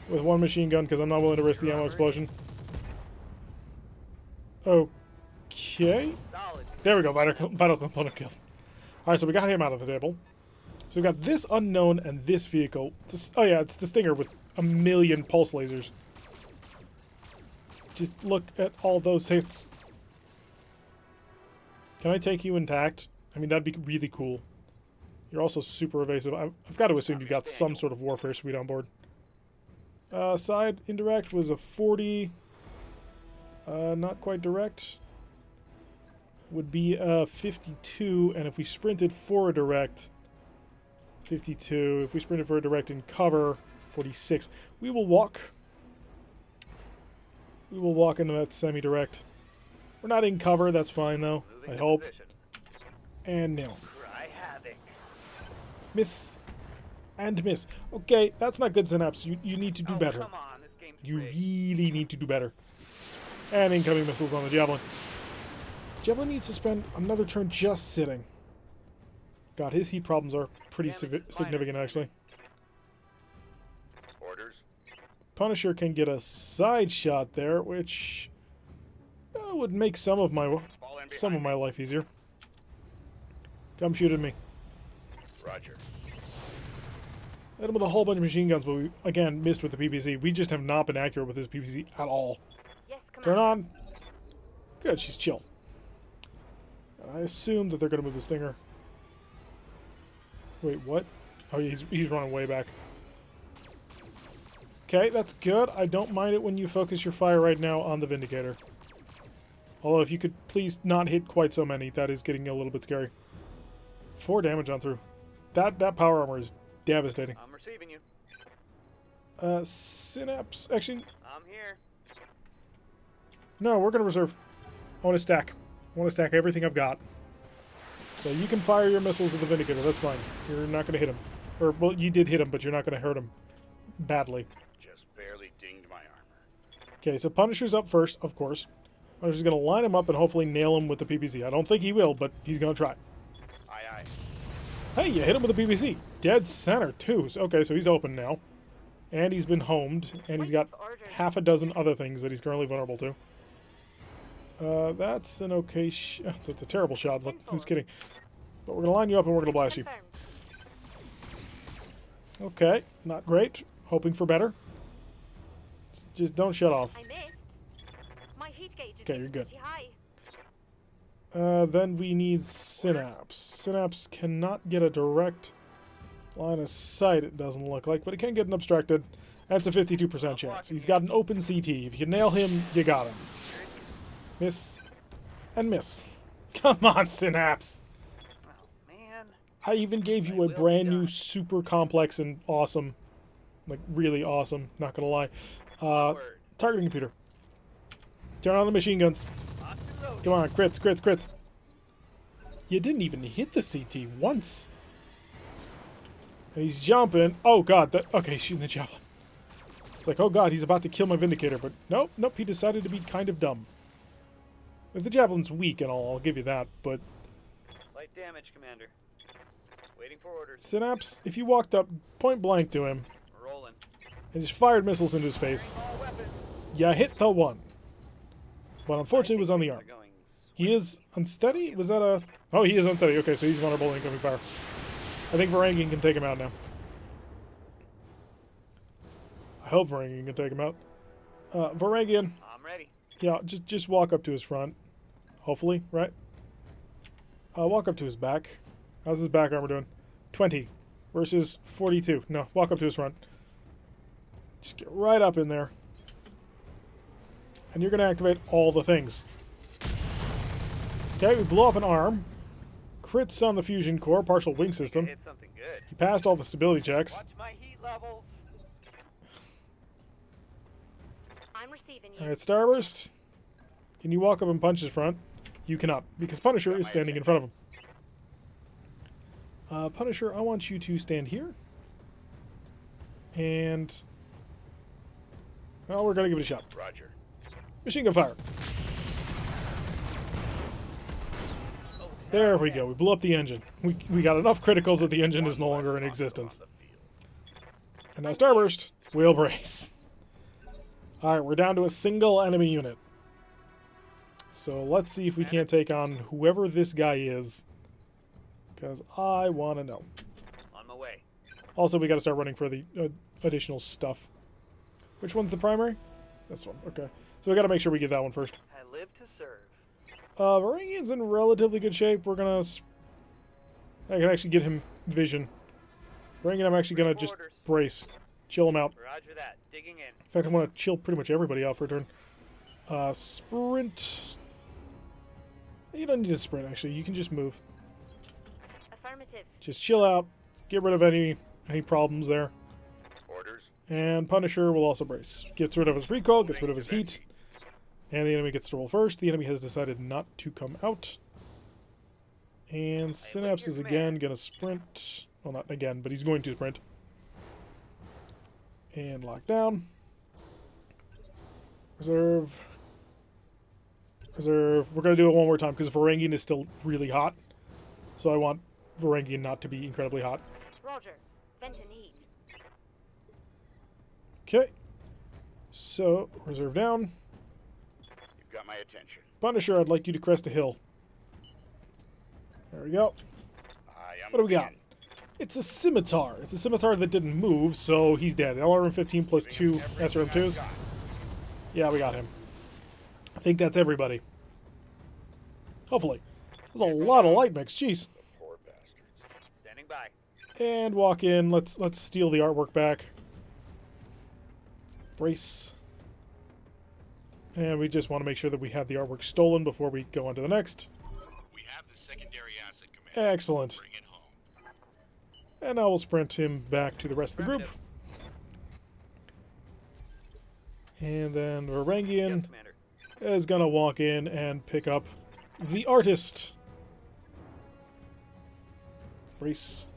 With one machine gun, because I'm not willing to risk the ammo explosion. Okay. Solid. There we go, vital component killed. Alright, so we got him out of the table. So we got this unknown and this vehicle. Oh yeah, it's the Stinger with a million pulse lasers. Just look at all those hits. Can I take you intact? I mean, that'd be really cool. You're also super evasive. I've got to assume you've got some sort of warfare suite on board. Side indirect was a 40. Not quite direct. Would be 52, and if we sprinted for a direct, 52. If we sprinted for a direct in cover, 46. We will walk. We will walk into that semi-direct. We're not in cover, that's fine though. Moving I to hope. position. And nail. Cry havoc. Miss. And miss. Okay, that's not good, Synapse. You need to do Oh, better. come on. This game's You rigged. really need to do better. And incoming missiles on the Javelin. Javelin needs to spend another turn just sitting. God, his heat problems are pretty significant, actually. Orders. Punisher can get a side shot there, which would make some of my life easier. Come shoot at me. Roger. Hit him with a whole bunch of machine guns, but we again missed with the PPC. We just have not been accurate with this PPC at all. Yes, command. Turn on. Good, she's chill. I assume that they're going to move the Stinger. Wait, what? Oh, he's running way back. Okay, that's good. I don't mind it when you focus your fire right now on the Vindicator. Although, if you could please not hit quite so many, that is getting a little bit scary. 4 damage on through. That power armor is devastating. I'm receiving you. Synapse. Actually, I'm here. no, we're going to reserve. I want to stack. I want to stack everything I've got. So you can fire your missiles at the Vindicator. That's fine. You're not going to hit him. Or, well, you did hit him, but you're not going to hurt him badly. Just barely dinged my armor. Okay, so Punisher's up first, of course. Punisher's going to line him up and hopefully nail him with the PPC. I don't think he will, but he's going to try. Aye, aye. Hey, you hit him with the PPC. Dead center, too. So, okay, so he's open now. And he's been homed. And he's got half a dozen other things that he's currently vulnerable to. That's an okay that's a terrible shot. Who's kidding? But we're going to line you up and we're going to blast you. Confirmed. Okay, not great. Hoping for better. Just don't shut off. I missed. My heat gauge is Okay, you're good. pretty high. Then we need Synapse. Synapse cannot get a direct line of sight, it doesn't look like, but it can get an obstructed. That's a 52% chance. He's got an open CT. If you nail him, you got him. Miss. And miss. Come on, Synapse. Oh, man. I even gave you a brand new super complex and awesome, like really awesome, not gonna lie, Word. targeting computer. Turn on the machine guns. Locked and loaded. Come on, crits, crits, crits. You didn't even hit the CT once. And he's jumping. Oh god, okay, he's shooting the javelin. It's like, oh god, he's about to kill my Vindicator, but nope, he decided to be kind of dumb. If the javelin's weak and all, I'll give you that, but Light damage, Commander. Waiting for orders. Synapse, if you walked up point blank to him Rolling. and just fired missiles into his face, All weapons. you hit the one. But unfortunately it was on the arm. Are going He is unsteady? Was that a... Oh, he is unsteady. Okay, so he's vulnerable to incoming fire. I think Varangian can take him out now. I hope Varangian can take him out. Varangian, I'm ready. yeah, just walk up to his front. Hopefully, right? Walk up to his back. How's his back armor doing? 20 versus 42. No, walk up to his front. Just get right up in there. And you're going to activate all the things. Okay, we blew off an arm. Crits on the fusion core, partial wing system. Hit something good. He passed all the stability checks. Watch my heat levels. I'm receiving you. Alright, Starburst. Can you walk up and punch his front? You cannot, because Punisher is standing in front of him. Punisher, I want you to stand here. And... well, we're going to give it a shot. Roger. Machine gun fire. There we go. We blew up the engine. We got enough criticals that the engine is no longer in existence. And now Starburst, wheel brace. Alright, we're down to a single enemy unit. So let's see if we can't take on whoever this guy is. Because I want to know. On my way. Also, we got to start running for the additional stuff. Which one's the primary? This one. Okay. So we got to make sure we get that one first. I live to serve. Varangian's in relatively good shape. We're going to... I can actually get him vision. Varangian, I'm actually going to just brace. Chill him out. Roger that. Digging in. In fact, I'm going to chill pretty much everybody out for a turn. Sprint. You don't need to sprint, actually. You can just move. Affirmative. Just chill out. Get rid of any problems there. Orders. And Punisher will also brace. Gets rid of his recoil, gets rid of his heat. And the enemy gets to roll first. The enemy has decided not to come out. And Synapse is again going to sprint. Well, not again, but he's going to sprint. And lock down. Reserve. Reserve. We're going to do it one more time because Varangian is still really hot. So I want Varangian not to be incredibly hot. Roger. Vent and heat. Okay. So, reserve down. You've got my attention. Punisher, I'd like you to crest a hill. There we go. I am. What do we got? It's a scimitar. It's a scimitar that didn't move, so he's dead. LRM 15 plus 2 SRM 2s. Yeah, we got him. I think that's everybody. Hopefully. There's a lot of light mix, jeez. Poor bastards. Standing by. And walk in. Let's steal the artwork back. Brace. And we just want to make sure that we have the artwork stolen before we go on to the next. We have the secondary asset, Commander. Excellent. Bring it home. And now we'll sprint him back to the rest of the group. And then Varangian Yes, Commander. is going to walk in and pick up the artist. Brace.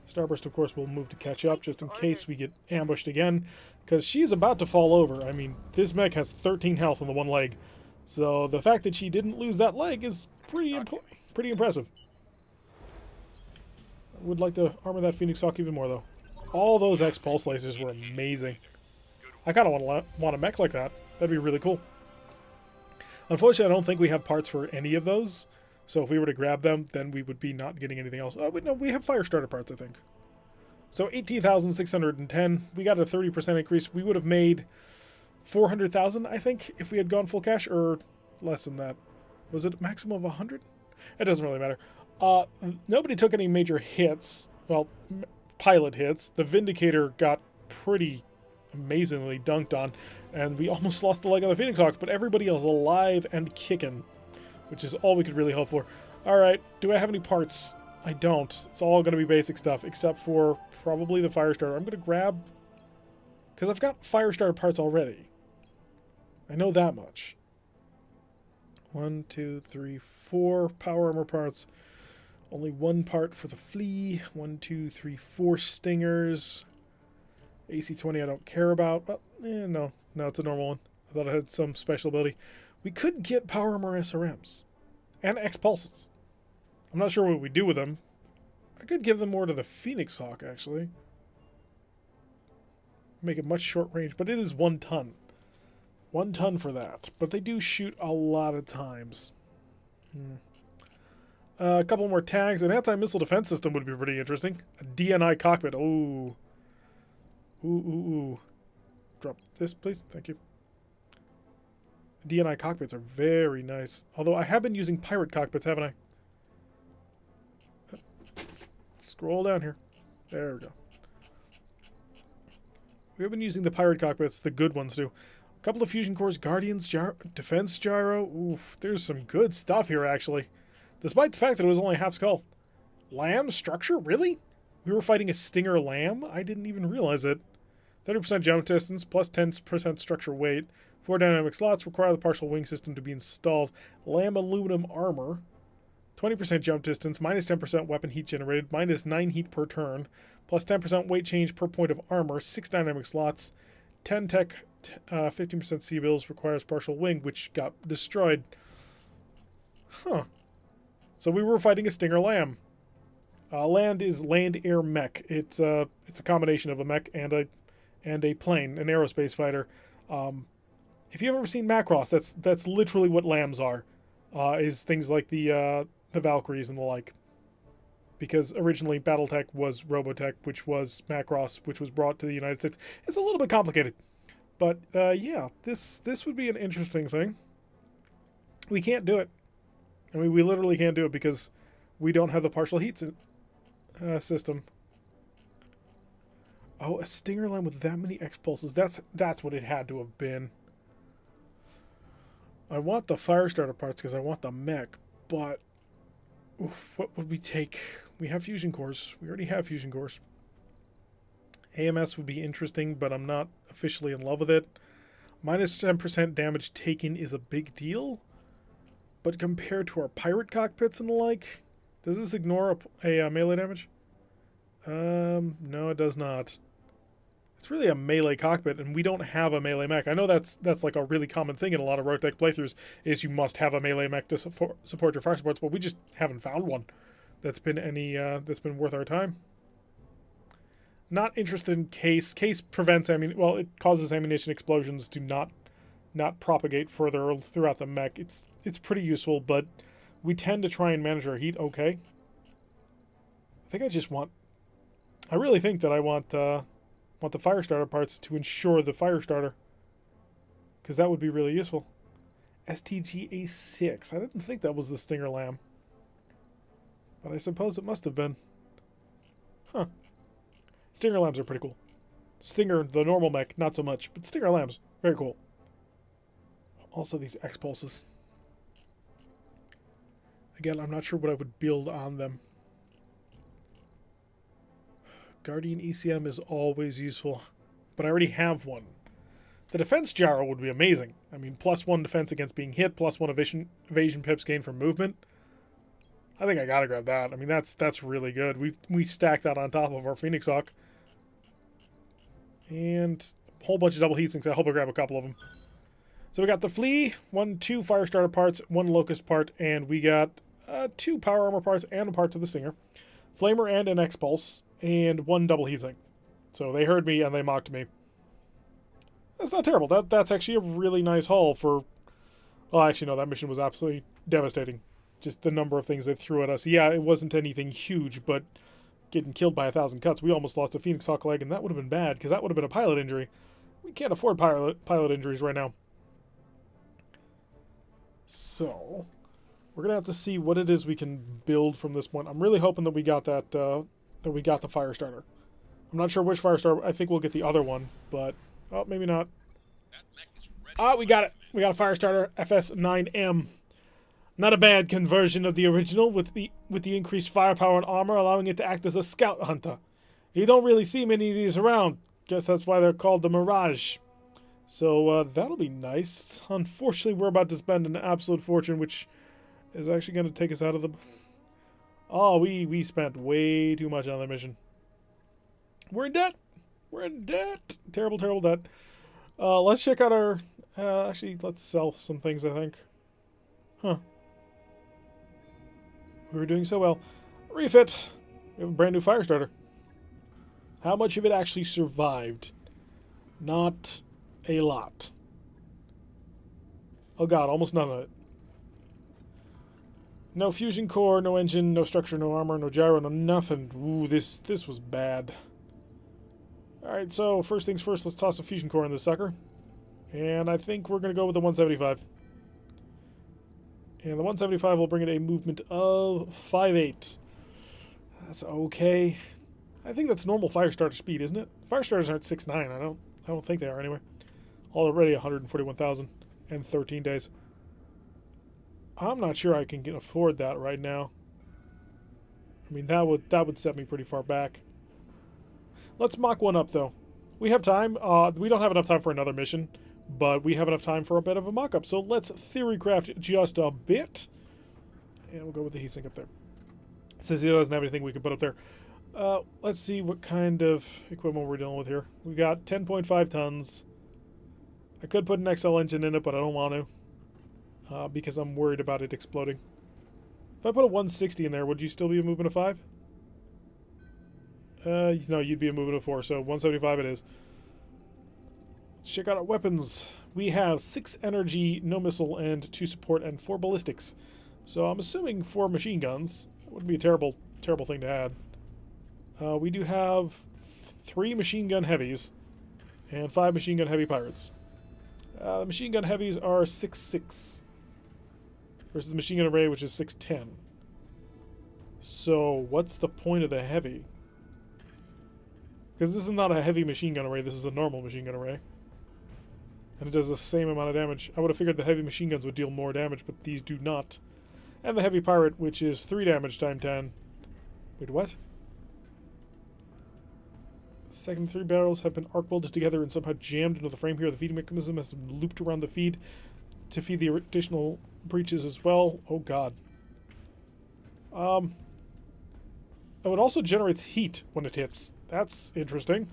Starburst, of course, will move to catch up just in case we get ambushed again. Because she's about to fall over. I mean, this mech has 13 health on the one leg. So the fact that she didn't lose that leg is pretty impressive. I would like to armor that Phoenix Hawk even more, though. All those X-Pulse lasers were amazing. I kind of want a mech like that. That'd be really cool. Unfortunately, I don't think we have parts for any of those. So if we were to grab them, then we would be not getting anything else. Oh, no, we have fire starter parts, I think. So 18,610. We got a 30% increase. We would have made 400,000, I think, if we had gone full cash, or less than that. Was it a maximum of 100? It doesn't really matter. Nobody took any major hits. Well, pilot hits. The Vindicator got pretty amazingly dunked on, and we almost lost the leg on the Phoenix Hawk, but everybody else alive and kicking, which is all we could really hope for. Alright, do I have any parts? I don't. It's all going to be basic stuff, except for probably the fire starter. I'm going to grab... because I've got fire starter parts already. I know that much. 1, 2, 3, 4 power armor parts. Only one part for the flea. 1, 2, 3, 4 stingers. AC-20 I don't care about. Well, no, it's a normal one. I thought it had some special ability. We could get power armor SRMs and X pulses. I'm not sure what we do with them. I could give them more to the Phoenix Hawk, actually. Make it much short range, but it is 1 ton. 1 ton for that. But they do shoot a lot of times. A couple more tags. An anti-missile defense system would be pretty interesting. A DNI cockpit. Oh. Ooh. Drop this, please. Thank you. DNI cockpits are very nice. Although I have been using pirate cockpits, haven't I? Scroll down here. There we go. We have been using the pirate cockpits, the good ones too. A couple of fusion cores, guardians, defense gyro. Oof, there's some good stuff here actually. Despite the fact that it was only half skull. Lamb structure? Really? We were fighting a Stinger Lamb? I didn't even realize it. 30% jump distance, plus 10% structure weight. 4 dynamic slots require the partial wing system to be installed. Lamb aluminum armor. 20% jump distance, minus 10% weapon heat generated, minus 9 heat per turn, plus 10% weight change per point of armor, 6 dynamic slots, 10 tech, 15% C-bills, requires partial wing, which got destroyed. Huh. So we were fighting a Stinger Lamb. Land is land-air mech. It's a combination of a mech and a plane, an aerospace fighter. If you've ever seen Macross, that's literally what lambs are. Is things like the Valkyries and the like. Because originally BattleTech was RogueTech, which was Macross, which was brought to the United States. It's a little bit complicated. But yeah, this would be an interesting thing. We can't do it. I mean, we literally can't do it because we don't have the partial heat system. Oh, a Stinger Lamb with that many X-pulses. That's what it had to have been. I want the Firestarter parts because I want the mech, but oof, what would we take? We have fusion cores. We already have fusion cores. AMS would be interesting, but I'm not officially in love with it. Minus 10% damage taken is a big deal, but compared to our pirate cockpits and the like, does this ignore a melee damage? No, it does not. It's really a melee cockpit, and we don't have a melee mech. I know that's like a really common thing in a lot of RogueTech playthroughs, is you must have a melee mech to support your fire supports, but we just haven't found one that's been that's been worth our time. Not interested in case. Case prevents well, it causes ammunition explosions to not propagate further throughout the mech. It's pretty useful, but we tend to try and manage our heat okay. I think I really think that I want the Firestarter parts to ensure the Firestarter, because that would be really useful. STG-A6. I didn't think that was the Stinger Lamb, but I suppose it must have been. Huh. Stinger Lambs are pretty cool. Stinger, the normal mech, not so much, but Stinger Lambs, very cool. Also these X-pulses. Again, I'm not sure what I would build on them. Guardian ECM is always useful, but I already have one. The defense gyro would be amazing. I mean, +1 defense against being hit, +1 evasion pips gained from movement. I think I gotta grab that. I mean, that's really good. We stacked that on top of our Phoenix Hawk. And a whole bunch of double heatsinks. I hope I grab a couple of them. So we got the Flea, 2 Firestarter parts, 1 Locust part, and we got 2 Power Armor parts and a part to the Stinger. Flamer and an X-Pulse, and 1 double heatsink. So they heard me and they mocked me. That's not terrible. That's actually a really nice haul for... Well, actually, no, that mission was absolutely devastating. Just the number of things they threw at us. Yeah, it wasn't anything huge, but getting killed by 1,000 cuts. We almost lost a Phoenix Hawk leg, and that would have been bad, because that would have been a pilot injury. We can't afford pilot injuries right now. So, we're going to have to see what it is we can build from this point. I'm really hoping that we got that we got the Firestarter. I'm not sure which Firestarter. I think we'll get the other one, but... Oh, maybe not. Ah, we got it. We got a Firestarter FS9M. Not a bad conversion of the original with the increased firepower and armor, allowing it to act as a scout hunter. You don't really see many of these around. Guess that's why they're called the Mirage. So that'll be nice. Unfortunately, we're about to spend an absolute fortune, which is actually going to take us out of the... Oh, we spent way too much on that mission. We're in debt. We're in debt. Terrible, terrible debt. Let's check out our Actually, let's sell some things, I think. Huh. We were doing so well. Refit! We have a brand new fire starter. How much of it actually survived? Not a lot. Oh god, almost none of it. No fusion core, no engine, no structure, no armor, no gyro, no nothing. Ooh, this was bad. Alright, so first things first, let's toss a fusion core in this sucker. And I think we're going to go with the 175. And the 175 will bring it a movement of 5.8. That's okay. I think that's normal fire starter speed, isn't it? Fire starters aren't 6.9. I don't think they are anyway. Already 141,000 and 13 days. I'm not sure I can afford that right now. I mean, that would set me pretty far back. Let's mock one up though. We have time. We don't have enough time for another mission, but we have enough time for a bit of a mock-up. So let's theory craft just a bit. And we'll go with the heatsink up there. Since he doesn't have anything we can put up there. Let's see what kind of equipment we're dealing with here. We got 10.5 tons. I could put an XL engine in it, but I don't want to. Because I'm worried about it exploding. If I put a 160 in there, would you still be a movement of 5? No, you'd be a movement of 4, so 175 it is. Let's check out our weapons. We have 6 energy, no missile, and 2 support, and 4 ballistics. So I'm assuming 4 machine guns. That wouldn't be a terrible thing to add. We do have 3 machine gun heavies, and 5 machine gun heavy pirates. The machine gun heavies are 6.6 versus the machine gun array, which is 6.10. So what's the point of the heavy? Because this is not a heavy machine gun array, this is a normal machine gun array. And it does the same amount of damage. I would have figured the heavy machine guns would deal more damage, but these do not. And the heavy pirate, which is 3 damage times 10. Wait, what? Second 3 barrels have been arc welded together and somehow jammed into the frame here. The feeding mechanism has looped around the feed to feed the additional breaches as well. Oh god. It would also generates heat when it hits. That's interesting.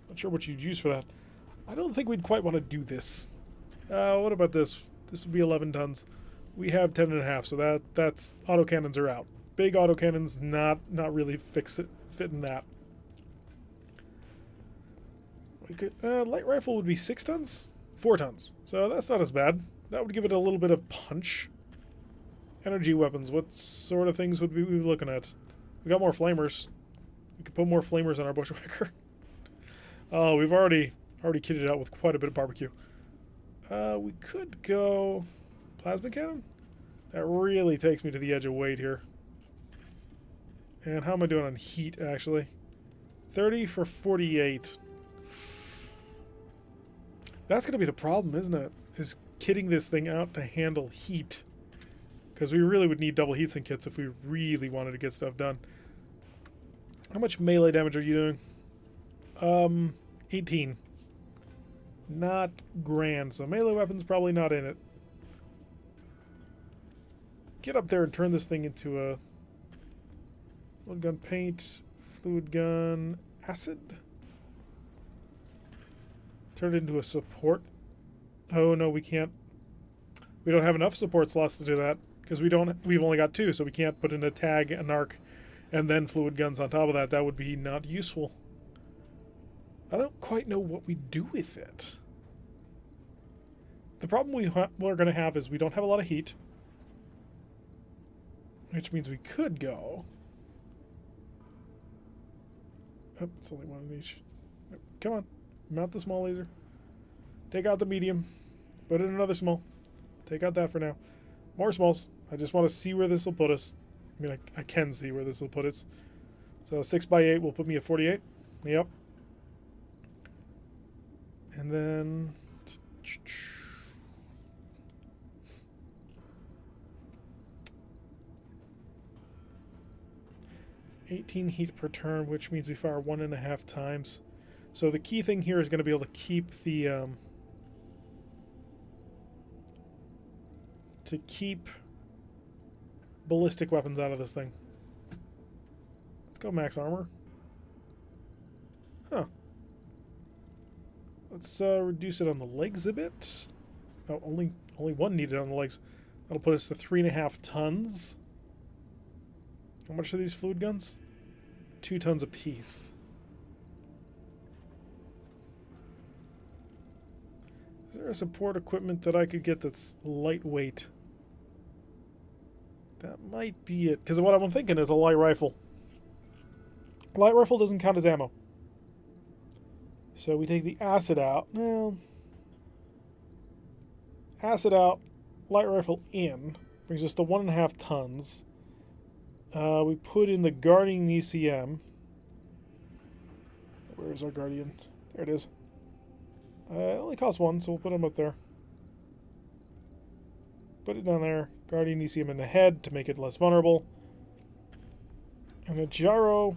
Not sure what you'd use for that. I don't think we'd quite want to do this. What about this? This would be 11 tons. We have 10.5, so that's autocannons are out. Big autocannons not really fitting that. We could light rifle would be 6 tons? 4 tons. So that's not as bad. That would give it a little bit of punch. Energy weapons, what sort of things would we be looking at? We got more flamers. We could put more flamers on our bushwhacker. Oh, we've already kitted it out with quite a bit of barbecue. We could go plasma cannon. That really takes me to the edge of weight here. And how am I doing on heat, actually? 30 for 48. That's going to be the problem, isn't it? Is kitting this thing out to handle heat. Because we really would need double heatsink kits if we really wanted to get stuff done. How much melee damage are you doing? 18. Not grand, so melee weapons probably not in it. Get up there and turn this thing into a fluid gun paint, fluid gun acid. Turn it into a support. Oh no, we can't. We don't have enough support slots to do that because we've only got 2, so we can't put in a tag, an arc, and then fluid guns on top of that. That would be not useful. I don't quite know what we do with it. The problem we're going to have is we don't have a lot of heat, which means we could go. Oh, it's only 1 of each. Come on, mount the small laser. Take out the medium. Put in another small. Take out that for now. More smalls. I just want to see where this will put us. I mean, I can see where this will put us. So 6x8 will put me at 48. Yep. And then 18 heat per turn, which means we fire 1.5 times. So the key thing here is going to be able to keep the ballistic weapons out of this thing. Let's go max armor. Huh. Let's reduce it on the legs a bit. Oh, only one needed on the legs. That'll put us to 3.5 tons. How much are these fluid guns? 2 tons apiece. Is there a support equipment that I could get that's lightweight? That might be it. Because what I'm thinking is a light rifle. A light rifle doesn't count as ammo. So we take the acid out. Well, acid out, light rifle in. Brings us to 1.5 tons. We put in the Guardian ECM. Where's our Guardian? There it is. It only costs 1, so we'll put him up there. Put it down there. Guardian ECM in the head to make it less vulnerable. And a gyro.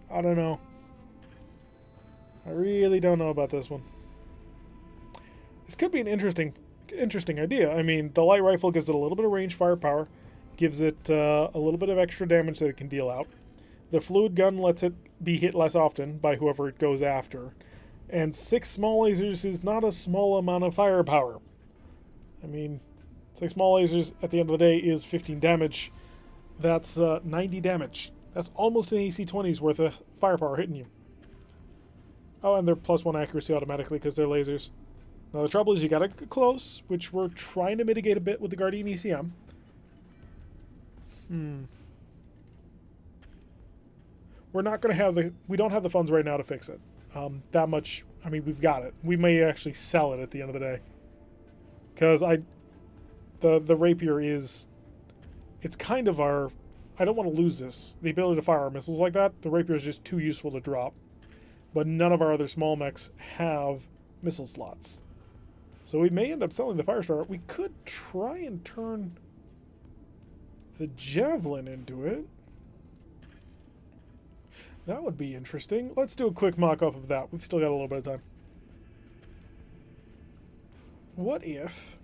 I don't know. I really don't know about this one. This could be an interesting idea. I mean, the light rifle gives it a little bit of range firepower, gives it a little bit of extra damage that it can deal out. The fluid gun lets it be hit less often by whoever it goes after. And 6 small lasers is not a small amount of firepower. I mean, 6 small lasers at the end of the day is 15 damage. That's 90 damage. That's almost an AC-20's worth of firepower hitting you. Oh, and they're +1 accuracy automatically because they're lasers. Now the trouble is you gotta get close, which we're trying to mitigate a bit with the Guardian ECM. We're not gonna have we don't have the funds right now to fix it. That much, I mean, we've got it. We may actually sell it at the end of the day. Because the rapier is, it's kind of our, I don't want to lose this. The ability to fire our missiles like that, the rapier is just too useful to drop. But none of our other small mechs have missile slots. So we may end up selling the Firestar. We could try and turn the Javelin into it. That would be interesting. Let's do a quick mock-up of that. We've still got a little bit of time. What if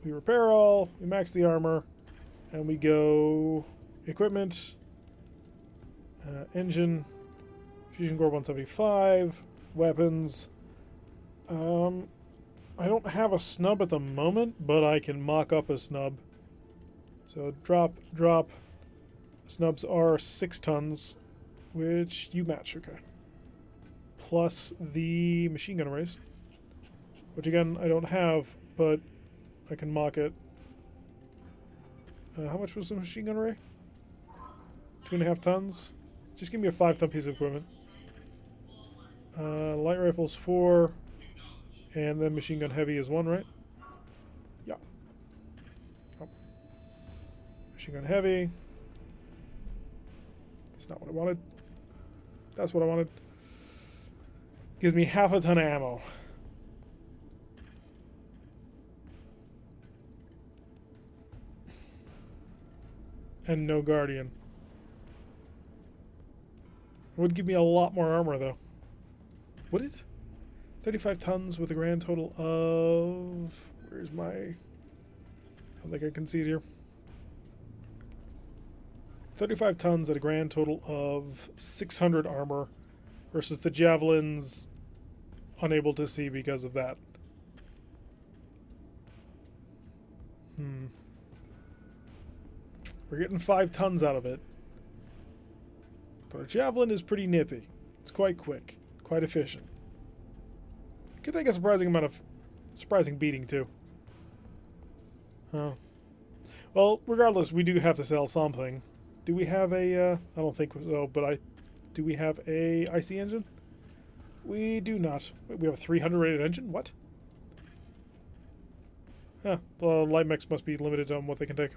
we repair all, we max the armor, and we go equipment, engine, fusion core 175, weapons. I don't have a snub at the moment, but I can mock up a snub. So drop. Snubs are 6 tons, which you match, okay. Plus the machine gun arrays, which again I don't have, but I can mock it. How much was the machine gun array? 2.5 tons. Just give me a 5-ton piece of equipment. Light rifles 4, and then machine gun heavy is 1, right? Yeah. Oh. Machine gun heavy. That's not what I wanted. That's what I wanted. Gives me half a ton of ammo. And no Guardian. It would give me a lot more armor, though. Would it? 35 tons with a grand total of... Where's my... I don't think I can see it here. 35 tons at a grand total of 600 armor versus the Javelins unable to see because of that. We're getting 5 tons out of it. But our Javelin is pretty nippy. It's quite quick, quite efficient. Could take a surprising beating too. Huh. Well, regardless, we do have to sell something. Do we have a, I don't think so, but do we have a IC engine? We do not. Wait, we have a 300 rated engine? What? Huh, the light mechs must be limited on what they can take.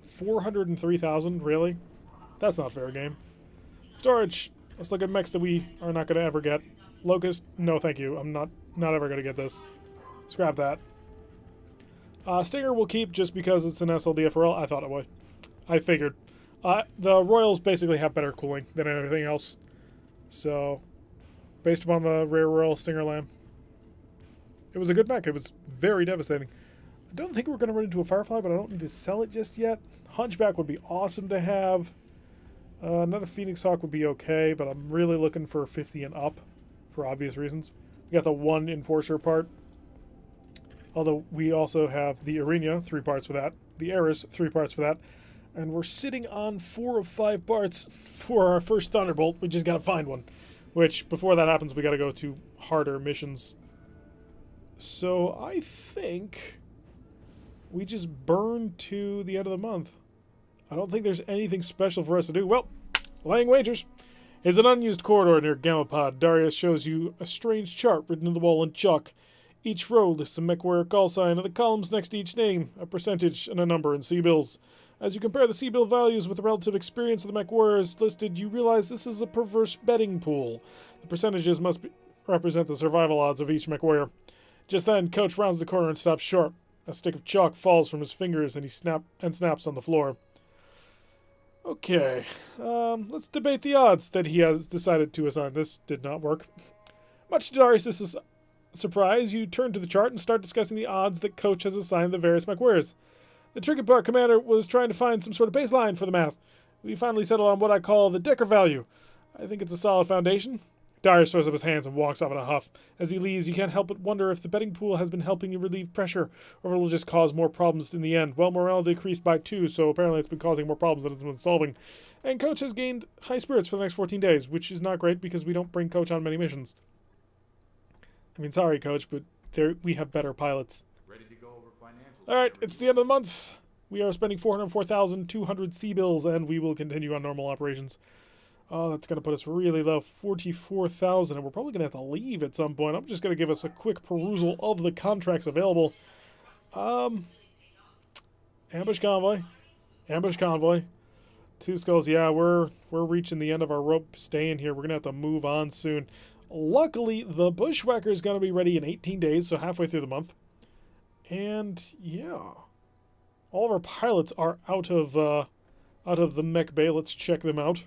403,000, really? That's not fair game. Storage. Let's look at mechs that we are not going to ever get. Locust, no thank you. I'm not ever going to get this. Scrap that. Stinger we'll keep just because it's an SLDFRL. I thought it would. I figured. The Royals basically have better cooling than everything else. So, based upon the rare Royal Stinger Lamb, it was a good mech. It was very devastating. I don't think we're going to run into a Firefly, but I don't need to sell it just yet. Hunchback would be awesome to have. Another Phoenix Hawk would be okay, but I'm really looking for 50 and up for obvious reasons. We got the 1 Enforcer part. Although we also have the Arena, 3 parts for that. The Eris, 3 parts for that. And we're sitting on 4 of 5 parts for our first Thunderbolt. We just gotta find one. Which, before that happens, we gotta go to harder missions. So I think we just burn to the end of the month. I don't think there's anything special for us to do. Well, laying wagers. It's an unused corridor near Gamapod. Darius shows you a strange chart written on the wall in chalk. Each row lists a MechWarrior call sign, and the columns next to each name, a percentage and a number in C-bills. As you compare the C-bill values with the relative experience of the MechWarriors listed, you realize this is a perverse betting pool. The percentages must represent the survival odds of each MechWarrior. Just then, Coach rounds the corner and stops short. A stick of chalk falls from his fingers, and he snaps on the floor. Okay, let's debate the odds that he has decided to assign. This did not work. Much to Darius' surprise, you turn to the chart and start discussing the odds that Coach has assigned the various MechWarriors. The tricky part, Commander, was trying to find some sort of baseline for the math. We finally settled on what I call the Decker value. I think it's a solid foundation. Darius throws up his hands and walks off in a huff. As he leaves, you can't help but wonder if the betting pool has been helping you relieve pressure, or if it will just cause more problems in the end. Well, morale decreased by 2, so apparently it's been causing more problems than it's been solving. And Coach has gained high spirits for the next 14 days, which is not great because we don't bring Coach on many missions. I mean, sorry, Coach, but we have better pilots. Ready to go over financials. Alright, it's the end of the month. We are spending 404,200 C-bills, and we will continue on normal operations. Oh, that's going to put us really low, 44,000, and we're probably going to have to leave at some point. I'm just going to give us a quick perusal of the contracts available. Ambush Convoy. Ambush Convoy. 2 Skulls, yeah, we're reaching the end of our rope staying here. We're going to have to move on soon. Luckily, the Bushwhacker is going to be ready in 18 days, so halfway through the month. And, yeah. All of our pilots are out of the mech bay. Let's check them out.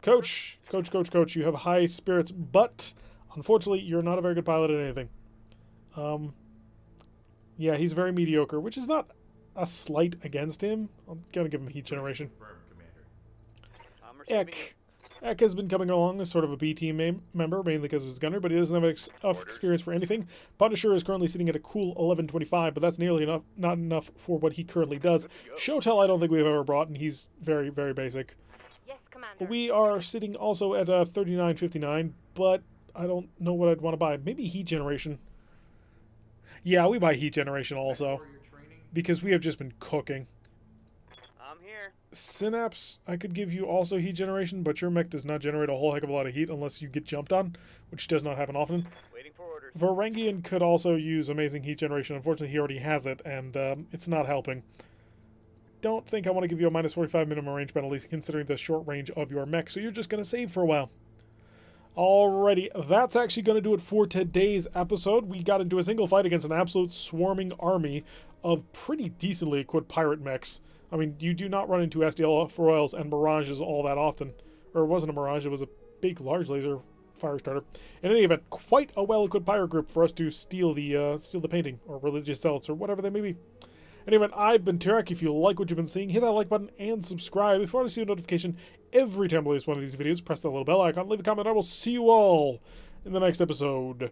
Coach, you have high spirits, but unfortunately, you're not a very good pilot at anything. Yeah, he's very mediocre, which is not a slight against him. I'm gonna give him heat generation. Eck has been coming along as sort of a B team member, mainly because of his gunner, but he doesn't have enough experience for anything. Punisher is currently sitting at a cool 1125, but that's nearly not enough for what he currently does. Showtell, I don't think we've ever brought, and he's very, very basic. Yes, Commander. We are sitting also at 3959, but I don't know what I'd want to buy. Maybe heat generation. Yeah, we buy heat generation also, because we have just been cooking. I'm here. Synapse, I could give you also heat generation, but your mech does not generate a whole heck of a lot of heat unless you get jumped on, which does not happen often. Waiting for orders. Varangian could also use amazing heat generation. Unfortunately, he already has it, and it's not helping. Don't think I want to give you a minus 45 minimum range penalty, considering the short range of your mech, so you're just going to save for a while. Alrighty, that's actually going to do it for today's episode. We got into a single fight against an absolute swarming army of pretty decently equipped pirate mechs. I mean, you do not run into SDL Royals and Mirages all that often. Or it wasn't a Mirage, it was a big, large laser fire starter. In any event, quite a well-equipped pirate group for us to steal the painting, or religious zealots, or whatever they may be. Anyway, I've been Tarek. If you like what you've been seeing, hit that like button and subscribe. If you want to see a notification every time I release one of these videos, press that little bell icon, leave a comment. I will see you all in the next episode.